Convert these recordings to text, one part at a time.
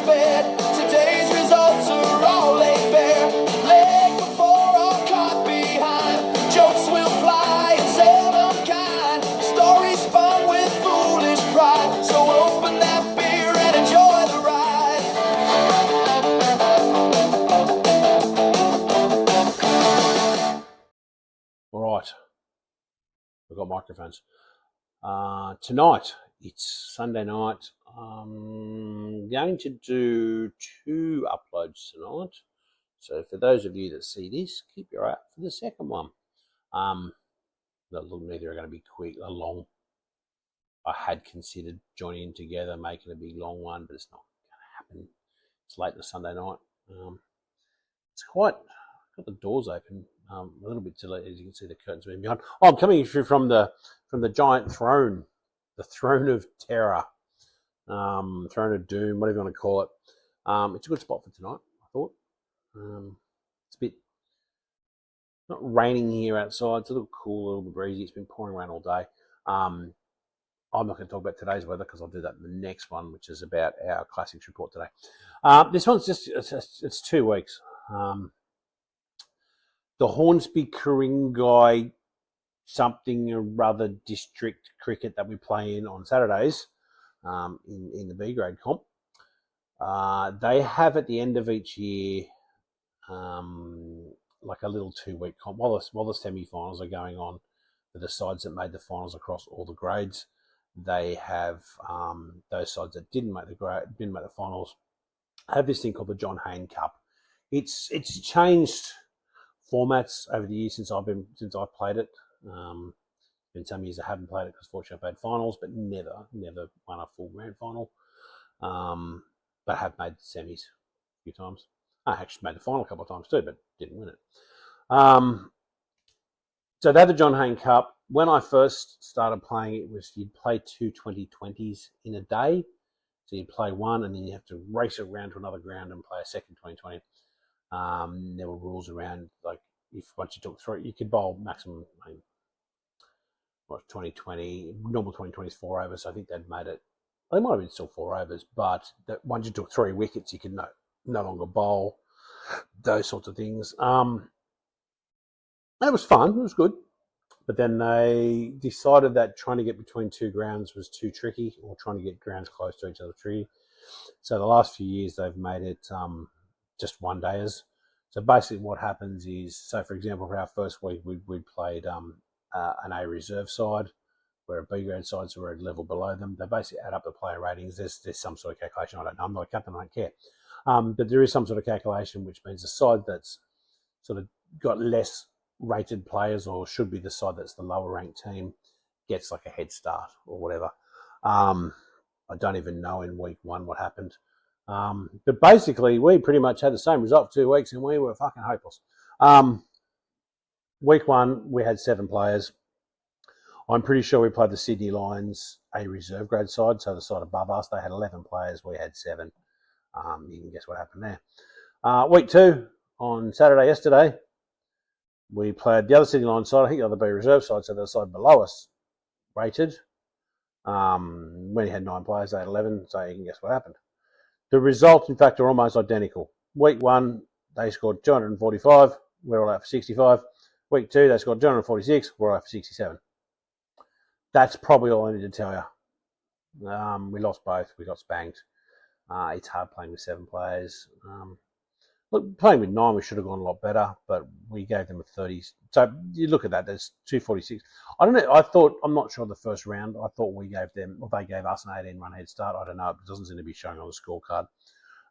bed. Today's results are all laid bare. Leg before or caught behind. Jokes will fly and seldom kind. Stories spun with foolish pride. So open that beer and enjoy the ride. All right, we've got microphones. Tonight, it's Sunday night. I'm going to do 2 uploads tonight. So for those of you that see this, keep your eye out for the second one. Neither are going to be long. I had considered joining together, making a big long one, but it's not going to happen. It's late on a Sunday night. It's quite, got the doors open, a little bit too late, as you can see the curtains moving behind. Oh, I'm coming through from the giant throne, the throne of terror, throne of doom, whatever you want to call it. It's a good spot for tonight, I thought. It's a bit, not raining here outside. It's a little cool, a little bit breezy. It's been pouring rain all day. I'm not going to talk about today's weather because I'll do that in the next one, which is about our classics report today. This one's it's 2 weeks. The Hornsby Ku-ring-gai something or other district cricket that we play in on Saturdays in the B grade comp. They have at the end of each year like a little 2-week comp while the semi-finals are going on for the sides that made the finals across all the grades. They have those sides that didn't make the finals have this thing called the John Hayne Cup. It's changed formats over the years since I've played it. Been some years I haven't played it because fortunately I played finals, but never won a full grand final. But have made the semis a few times. I actually made the final a couple of times too, but didn't win it. So they had the John Hayne Cup. When I first started playing, it was you'd play 2 2020s in a day. So you'd play one and then you have to race around to another ground and play a second 2020. There were rules around, like, if once you took 3, you could bowl maximum, 2020, normal 2020 is 4 overs, so I think they'd made it, they might have been still 4 overs, but that once you took 3 wickets, you could no longer bowl, those sorts of things. It was fun, it was good, but then they decided that trying to get between 2 grounds was too tricky, or trying to get grounds close to each other tricky. So the last few years they've made it just 1-dayers. So basically what happens is, so for example, for our first week, we played an A reserve side, where a B grade sides were a level below them. They basically add up the player ratings. There's some sort of calculation. I don't know. I'm not a captain. I don't care. But there is some sort of calculation, which means the side that's sort of got less rated players, or should be the side that's the lower ranked team, gets like a head start or whatever. I don't even know in week 1 what happened. But basically, we pretty much had the same result for 2 weeks, and we were fucking hopeless. Week 1, we had 7 players. I'm pretty sure we played the Sydney Lions A reserve grade side, so the side above us. They had 11 players, we had 7. You can guess what happened there. Week 2, on Saturday yesterday, we played the other Sydney Lions side, I think the other B reserve side, so the side below us rated. We had 9 players, they had 11, so you can guess what happened. The results, in fact, are almost identical. Week 1, they scored 245, we're all out for 65. Week 2, they scored 246, we're all out for 67. That's probably all I need to tell you. We lost both, we got spanked. It's hard playing with 7 players. Look, playing with 9, we should have gone a lot better, but we gave them a 30. So you look at that, there's 246. I don't know, I'm not sure the first round, I thought we gave them, or they gave us an 18-run head start. I don't know, it doesn't seem to be showing on the scorecard.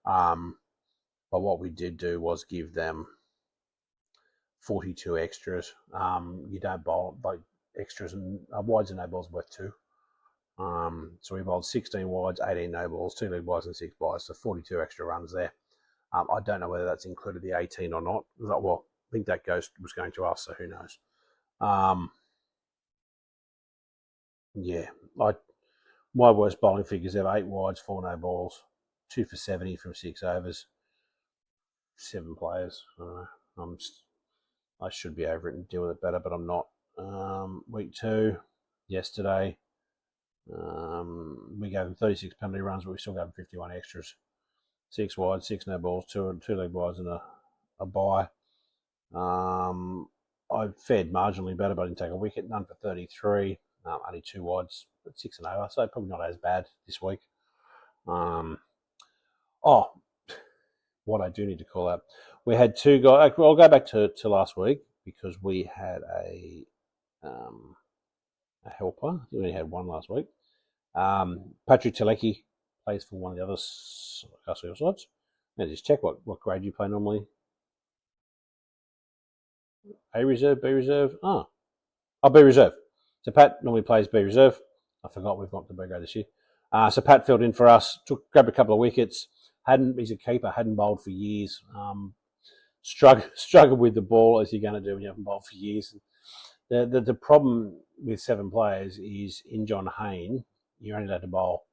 But what we did do was give them 42 extras. You don't bowl like extras, and wides and no balls worth 2. So we bowled 16 wides, 18 no balls, 2 leg wides and 6 byes, so 42 extra runs there. I don't know whether that's included the 18 or not. Well, I think that was going to us, so who knows. Yeah, my worst bowling figures have 8 wides, 4 no balls, 2 for 70 from 6 overs, 7 players. I should be over it and deal with it better, but I'm not. Week 2, yesterday, we gave them 36 penalty runs, but we still gave them 51 extras. 6 wide, 6 no balls, two leg wides and a bye. I fared marginally better, but I didn't take a wicket. None for 33. Only 2 wides, but 6 and over. So probably not as bad this week. What I do need to call out, we had 2 guys. I'll go back to last week because we had a helper. We only had 1 last week. Patrick Telecki plays for one of the other Castle sides. Now just check what grade you play normally. A reserve, B reserve. B reserve. So Pat normally plays B reserve. I forgot we've got the B grade this year. So Pat filled in for us, grabbed a couple of wickets. He's a keeper, hadn't bowled for years. Struggled with the ball, as you're going to do when you haven't bowled for years. The problem with 7 players is in John Hayne, you're only allowed to bowl.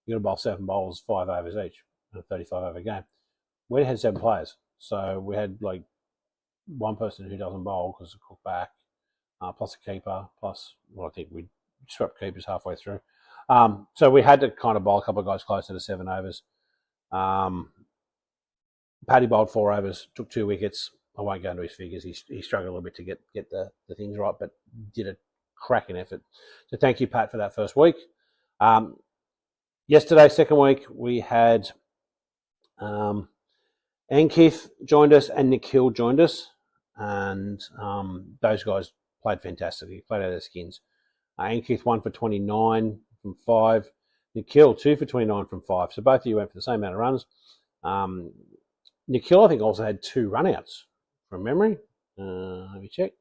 You're going to bowl 7 bowlers, 5 overs each, in a 35 over game. We had 7 players, so we had like one person who doesn't bowl because of cook back, plus a keeper, plus I think we swept keepers halfway through. So we had to kind of bowl a couple of guys closer to 7 overs. Paddy bowled 4 overs, took 2 wickets. I won't go into his figures. He struggled a little bit to get the things right, but did a cracking effort. So thank you, Pat, for that first week. Yesterday, second week, we had Ankith joined us and Nikhil joined us, and those guys played fantastically, played out of their skins. Ankith 1 for 29 from 5. Nikhil 2 for 29 from 5. So both of you went for the same amount of runs. Nikhil, I think, also had 2 runouts from memory. Let me check.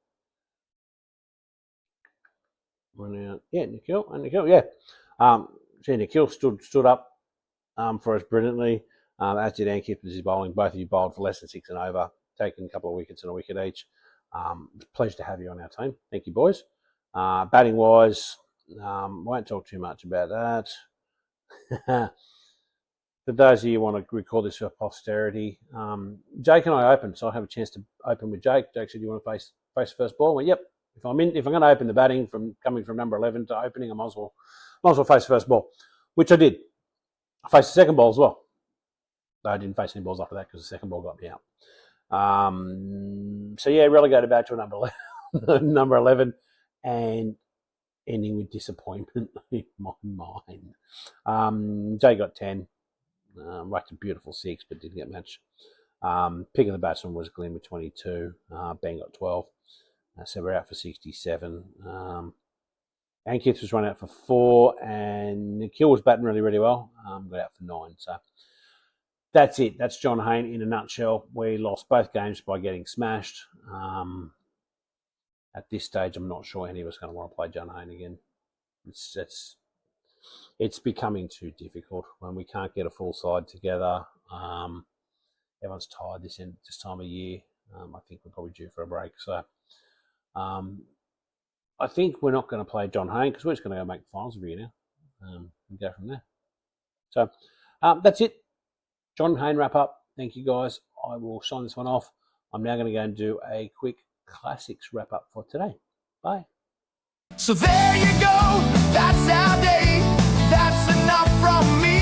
Run out. Yeah, Nikhil, yeah. Nikhil stood up for us brilliantly, as did Ankith with his bowling. Both of you bowled for less than 6 and over, taking a couple of wickets and a wicket each. It's a pleasure to have you on our team. Thank you, boys. Batting wise, won't talk too much about that. For those of you who want to record this for posterity, Jake and I opened, so I have a chance to open with Jake. Jake said, "You want to face the first ball?" I went, "Yep. If I'm going to open the batting from coming from number 11 to opening, I might as well face the first ball," which I did. I faced the second ball as well. Though I didn't face any balls after that because the second ball got me out. So yeah, relegated back to a number 11, and ending with disappointment in my mind. Jay got 10. Whacked a beautiful 6, but didn't get much. Pick of the batsman was Glenn with 22. Ben got 12. So we're out for 67. Ankith was run out for 4, and Nikhil was batting really, really well. Got out for 9. So that's it. That's John Hayne in a nutshell. We lost both games by getting smashed. At this stage, I'm not sure any of us are going to want to play John Hayne again. It's becoming too difficult when we can't get a full side together. Everyone's tired this time of year. I think we're probably due for a break. So I think we're not going to play John Hayne because we're just going to go make the finals every year now and go from there. So that's it. John Hayne wrap up. Thank you, guys. I will sign this one off. I'm now going to go and do a quick classics wrap up for today. Bye. So there you go, that's our day. That's enough from me.